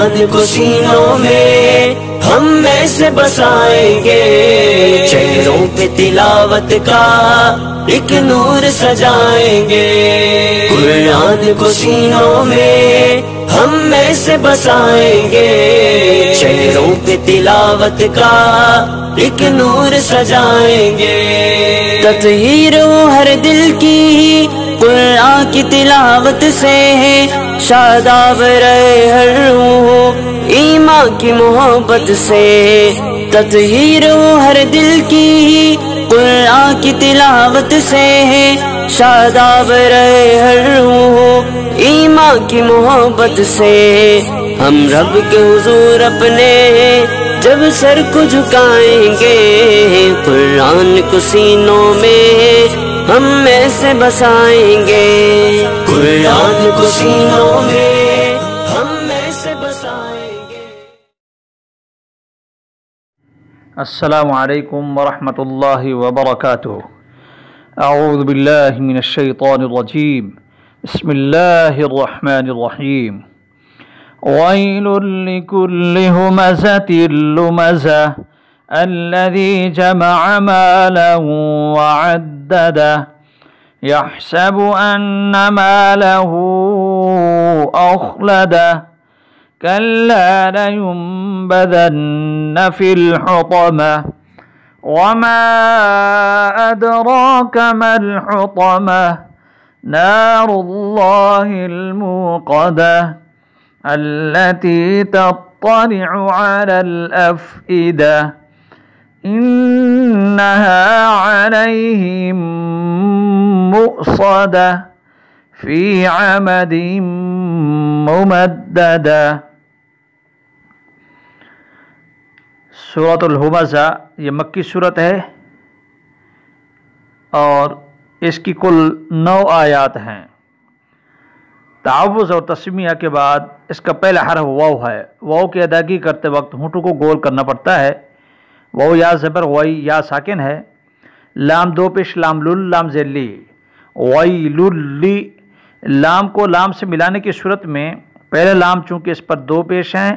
قرآن کو سینوں میں ہم میں سے بسائیں گے، چہروں پہ تلاوت کا ایک نور سجائیں گے، قرآن کو سینوں میں ہم میں سے بسائیں گے، چہروں پہ تلاوت کا ایک نور سجائیں گے، تطہیر ہو ہر دل کی قرآن کی تلاوت سے ہے، شاداب رہے ہر روح ایمان کی محبت سے، تطہیر ہو ہر دل کی قرآن کی تلاوت سے ہے، شاداب رہے ہر روح ایمان کی محبت سے، ہم رب کے حضور اپنے جب سر کو جھکائیں گے، قرآن کو سینوں میں ہم میں سے بسائیں گے، قرآن کو سینوں میں ہم میں سے بسائیں گے۔ السلام علیکم ورحمۃ اللہ وبرکاتہ۔ اعوذ باللہ من الشیطان الرجیم، بسم اللہ الرحمن الرحیم۔ ویل لکل ہمزۃ لمزہ الذی جمع مالا وعددہ یحسب ان ماله اخلدہ کلا لینبذن فی الحطمہ وما ادراک ما الحطمہ نار اللہ الموقدہ التي تطلع على الأفئدة إنها عليهم مؤصدة في عمد ممددة۔ سورۃ الہمزہ یہ مکی صورت ہے اور اس کی کل 9 آیات ہیں۔ تعوذ اور تسمیہ کے بعد اس کا پہلا حرف واو ہے، واو کی ادائیگی کرتے وقت ہونٹوں کو گول کرنا پڑتا ہے، واو یا زبر وائی یا ساکن ہے، لام دو پیش لام لل لام ذلی ویللی، لام کو لام سے ملانے کی صورت میں پہلے لام چونکہ اس پر 2 پیش ہیں،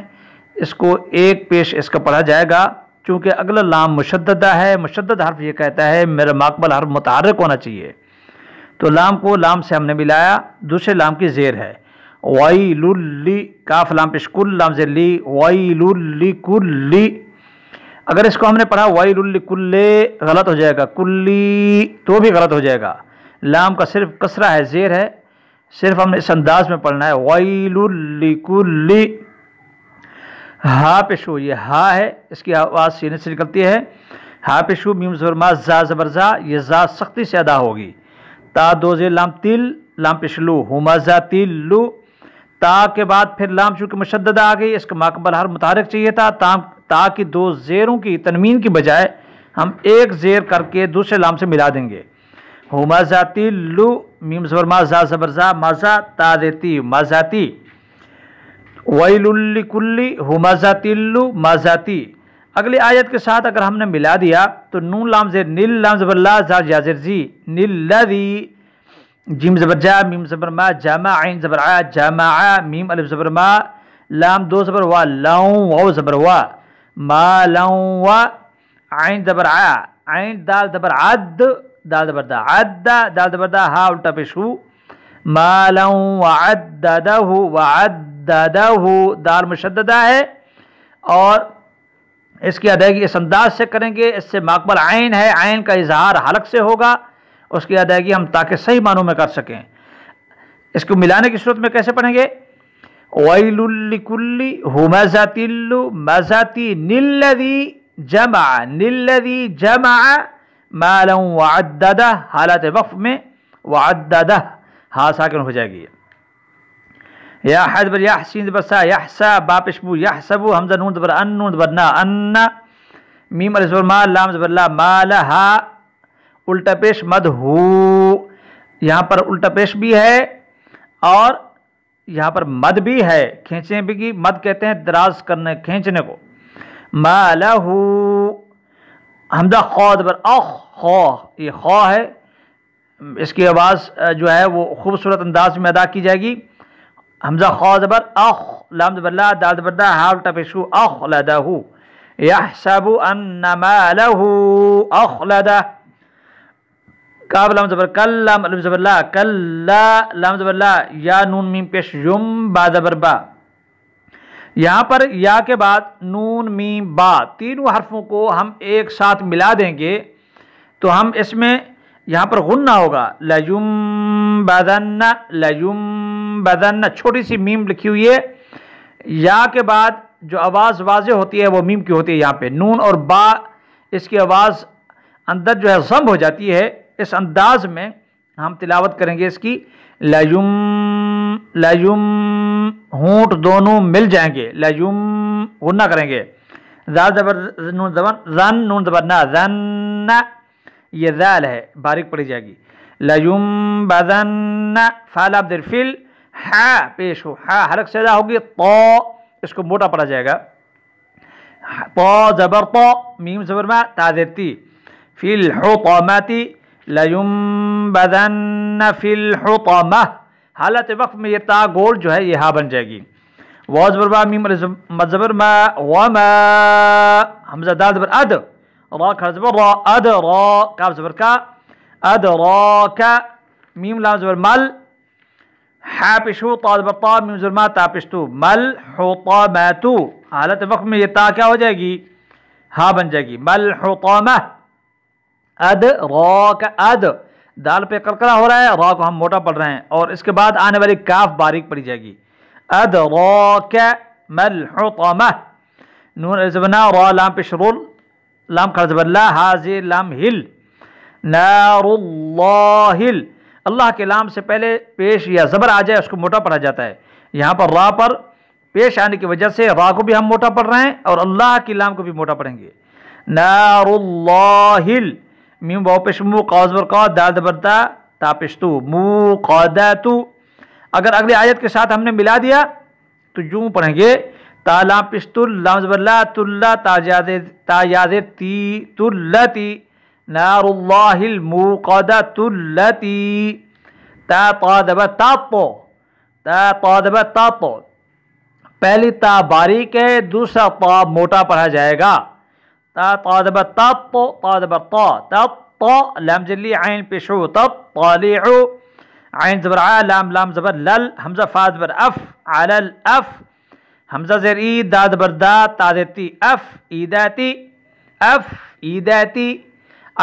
اس کو 1 پیش اس کا پڑھا جائے گا، چونکہ اگلا لام مشددہ ہے، مشدد حرف یہ کہتا ہے میرا ماقبل حرف متحرک ہونا چاہیے، تو لام کو لام سے ہم نے ملایا، دوسرے لام کی زیر ہے، ویللی، کاف لام پیش کل لام ذلی ویللی کلی، اگر اس کو ہم نے پڑھا ویللی کلے غلط ہو جائے گا، کلی تو بھی غلط ہو جائے گا، لام کا صرف کسرہ ہے، زیر ہے، صرف ہم نے اس انداز میں پڑھنا ہے ویللی کلی۔ ہا پیشو یہ ہا ہے، اس کی آواز سینے سے نکلتی ہے، ہا پیشو میم زبر ما زا زبر زا، یہ زا سختی سے ادا ہوگی، تا 2 زیر لام تل لام پیش لو ہمزہ تلو، تا کے بعد پھر لام چونکہ مشددہ آ گئی، اس کا ماقبل حرف متحرک چاہیے تھا، تا کی 2 زیروں کی تنوین کی بجائے ہم 1 زیر کر کے دوسرے لام سے ملا دیں گے، ہمزہ تلو میم زبر ما زا زبر زا مزا تا دیتی مزاتی، ویل لکلی ہمزہ تلو مزاتی۔ اگلی آیت کے ساتھ اگر ہم نے ملا دیا تو نون لام زیر نیل لام زبر لا زا یا زیر زی نیل لذی، جیم زبر جا میم زبر ما جمع عین زبر ع جمع میم الف زبر ما لام 2 زبر وا لوں واو زبر وا ما لوں وا عین زبر ع عین دال زبر عد دال زبر دا عد دال زبر دا ہا الٹا پیش ہو ما لوں وعددہ وعددہ، دال مشددہ ہے اور اس کی ادائیگی اس انداز سے کریں گے، اس سے ماقبل عین ہے، عین کا اظہار حلق سے ہوگا، اس کی ادائیگی ہم تاکہ صحیح معنوں میں کر سکیں۔ اس کو ملانے کی صورت میں کیسے پڑھیں گے؟ ویل لکل ہمزۃ لمزۃ نلذی جمع مالا وعددہ، حالت وقف میں وعددہ ہاں ساکن ہو جائے گی، یا حد بر یحسین زبر سا یحسا با پشبو یحسبو حمزہ نون زبر ان نون زبر نا ان میم الف زبر ما لام زبر لا ما لہا الٹا پیش مد ہو، یہاں پر الٹا پیش بھی ہے اور یہاں پر مد بھی ہے، کھینچنے بھی، مد کہتے ہیں دراز کرنے کھینچنے کو، ما لہو حمزہ خا زبر اخ خا، یہ خا ہے، اس کی آواز جو ہے وہ خوبصورت انداز میں ادا کی جائے گی، حمزہ خا زبر اخ، لام زبر لا، دال زبر دا، ہا الٹا پیش ہو، اخلدہ، یحسب ان مالہ اخلدہ، کاف لام زبر کل، لام الف زبر لا، کلا، لام زبر لا، یا نون میم پیش یم، با زبر با، یہاں پر یا کے بعد نون میم با تینوں حرفوں کو ہم ایک ساتھ ملا دیں گے تو ہم اس میں یہاں پر غنہ ہوگا، لیمبذن، لیمبذن، چھوٹی سی میم لکھی ہوئی ہے، یا کے بعد جو آواز واضح ہوتی ہے وہ میم کی ہوتی ہے، یہاں پہ نون اور با اس کی آواز اندر جو ہے ضم ہو جاتی ہے، اس انداز میں ہم تلاوت کریں گے اس کی، لیوم، ہونٹ دونوں مل جائیں گے، لیوم غنہ کریں گے، زال زبر نون زبر زن، نون زبر نا، زن، یہ ذال ہے باریک پڑی جائے گی، لیوم بذن، فعل عبد فل، ہا پیش ہو، ہا حرک سیدہ ہوگی، تو اس کو موٹا پڑا جائے گا، تو زبر تو، میم زبر ما، تا زیر تی، فی الحطمتی، لیمبذن فی الحطمہ، حالت وقف میں یہ تا گول جو ہے یہ ہا بن جائے گی، واو زبر با، میم مد زبر ما، وما، حمزہ دال زبر اد، را کھڑا زبر را، اد را، کاف زبر کا، اد را کا، میم لام زبر مل، ہا پشو، تا زبر تا، میم زبر ما، تا پشتو، مل حطمتو، حالت وقف میں یہ تا کیا ہو جائے گی، ہا بن جائے گی، مل حطمہ، اد را کا، اد دال پہ قلقلہ ہو رہا ہے، را کو ہم موٹا پڑھ رہے ہیں، اور اس کے بعد آنے والی کاف باریک پڑی جائے گی، اد را کا مل حطمہ، نون زبنا، را لام پیش رول، لام کھڑا زبر لا، حاضر لام ہل، نار اللہ، اللہ کے لام سے پہلے پیش یا زبر آ جائے اس کو موٹا پڑھا جاتا ہے، یہاں پر را پر پیش آنے کی وجہ سے را کو بھی ہم موٹا پڑھ رہے ہیں اور اللہ کی لام کو بھی موٹا پڑھیں گے، نار اللہ، میم واو پیش مو، قاف زبر قا، دال زبر دا، تا پیش تو، موقداتو، اگر اگلی آیت کے ساتھ ہم نے ملا دیا تو یوں پڑھیں گے، تا لام پیش تل، لام زبر لا، تلا، تا یازر تی، تلتی، نار اللہ الموقدۃ التی، تا زبر تاپو، تا زبر تاپو، پہلی تا باریک ہے، دوسرا تا موٹا پڑھا جائے گا، تا زبر تاپو، تا زبر تا، لام جلی، عین پیشو، تطلعو، عین زبر ع، لام زبر لل، حمزہ فا زبر اف، علی الاف، حمزہ زیر ای، دا زبر دا، تا زیر تی، اف ایداتی، اف ایداتی،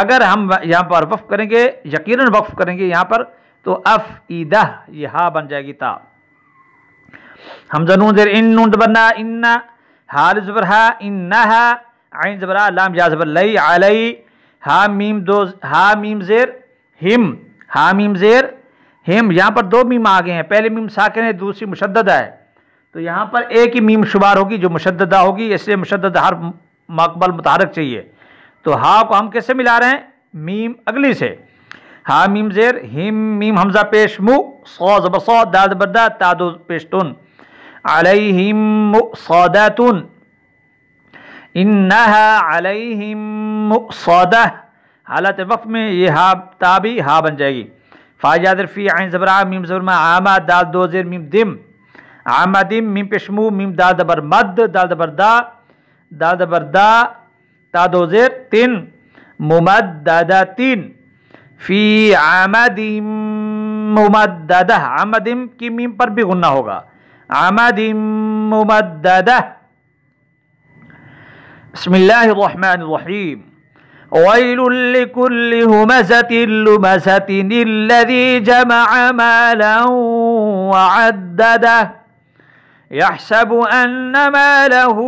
اگر ہم یہاں پر وقف کریں گے، یقیناً وقف کریں گے یہاں پر تو اف ایدہ، یہ ہا بن جائے گی تا، حمزہ نون زیر ان، نون زبر نا، ان، حال زبر ہا، انہا، عین زبر آ، لام یا زبر لئی، علی، ہا میم دو، ہا میم زیر ہم، ہا میم زیر ہم، یہاں پر دو میم آگے ہیں، پہلے میم ساکن ہے، دوسری مشددہ ہے، تو یہاں پر ایک ہی میم شمار ہوگی جو مشددہ ہوگی، اس لیے مشددہ حرف مقبل متحرک چاہیے، تو ہا کو ہم کیسے ملا رہے ہیں، میم اگلی سے، ہا میم زیر ہم، میم حمزہ پیش مو، صا زبر صا، دا زبر دا، تا دو پیش تن، علیہم مؤصدۃ، انہا علیہم مؤصدہ، حالت وقف میں یہ ہا تا بھی ہا بن جائے گی، فا یادر فی، عین زبر آ، میم زبر ما، عامہ، دال دو زیر میم دم، عامدم، میم پیشمو، میم دال زبر مد، دال زبر دا، دال زبر دا، تا دو زیر تین، ممددتین، فی عمد ممددہ، عمدم کی میم پر بھی غنہ ہوگا، عمد ممددہ، بسم اللہ الرحمن الرحیم، ویل لکل ہمزۃ لمزۃ الذی جمع مالا وعددہ، يحسب أن ماله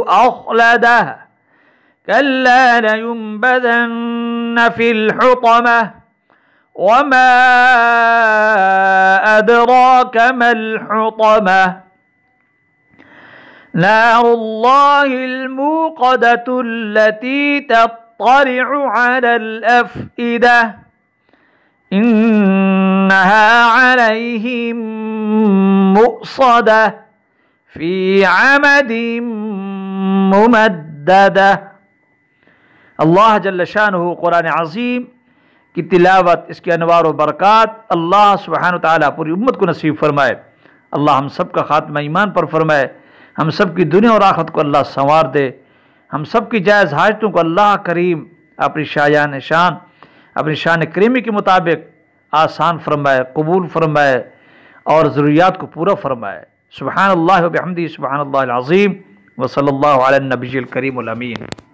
أخلده، كلا لينبذن في الحطمة، وما أدراك ما الحطمة، نار الله الموقدة التي تطلع على الأفئدة، إنها عليهم مؤصدة في عمد ممددة۔ اللہ جل شانہ قرآن عظیم کی تلاوت، اس کے انوار و برکات اللہ سبحانہ وتعالیٰ پوری امت کو نصیب فرمائے۔ اللہ ہم سب کا خاتمہ ایمان پر فرمائے، ہم سب کی دنیا اور آخرت کو اللہ سنوار دے، ہم سب کی جائز حاجتوں کو اللہ کریم اپنی اپنی شان کریمی کے مطابق آسان فرمائے، قبول فرمائے اور ضروریات کو پورا فرمائے۔ سبحان اللہ و بحمدہ، سبحان اللہ العظیم، وصلی اللہ علی النبی الکریم الامین۔